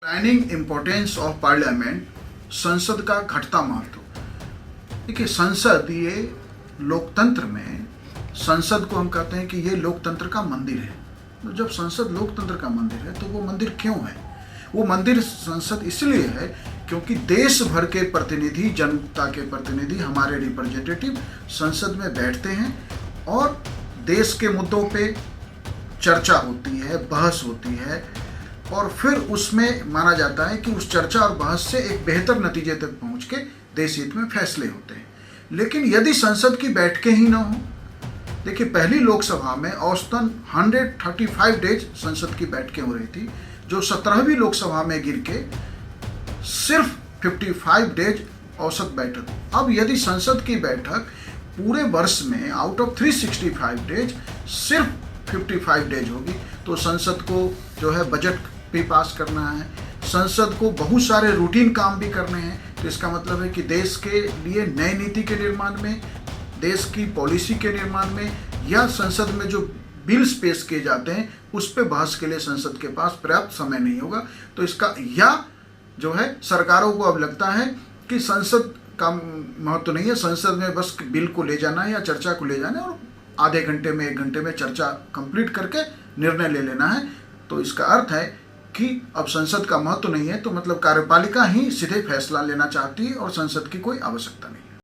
Planning importance of parliament, संसद का घटता महत्व। देखिए, संसद ये लोकतंत्र में, संसद को हम कहते हैं कि ये लोकतंत्र का मंदिर है। तो जब संसद लोकतंत्र का मंदिर है तो वो मंदिर क्यों है? वो मंदिर संसद इसलिए है क्योंकि देश भर के प्रतिनिधि, जनता के प्रतिनिधि, हमारे रिप्रेजेंटेटिव संसद में बैठते हैं और देश के मुद्दों पे चर्चा होती है, बहस होती है और फिर उसमें माना जाता है कि उस चर्चा और बहस से एक बेहतर नतीजे तक पहुंच के देश हित में फैसले होते हैं। लेकिन यदि संसद की बैठकें ही ना हो, देखिए पहली लोकसभा में औसतन 135 डेज संसद की बैठकें हो रही थी, जो 17वीं लोकसभा में गिर के सिर्फ 55 डेज औसत बैठक। अब यदि संसद की बैठक पूरे वर्ष में आउट ऑफ 365 डेज सिर्फ 55 डेज होगी तो संसद को जो है बजट भी पास करना है, संसद को बहुत सारे रूटीन काम भी करने हैं। तो इसका मतलब है कि देश के लिए नई नीति के निर्माण में, देश की पॉलिसी के निर्माण में या संसद में जो बिल्स पेश किए जाते हैं उस पर बहस के लिए संसद के पास पर्याप्त समय नहीं होगा। तो इसका या जो है सरकारों को अब लगता है कि संसद का महत्व नहीं है, संसद में बस बिल को ले जाना है या चर्चा को ले जाना है और आधे घंटे में 1 घंटे में चर्चा कंप्लीट करके निर्णय ले लेना है। तो इसका अर्थ है कि अब संसद का महत्व नहीं है, तो मतलब कार्यपालिका ही सीधे फैसला लेना चाहती है और संसद की कोई आवश्यकता नहीं।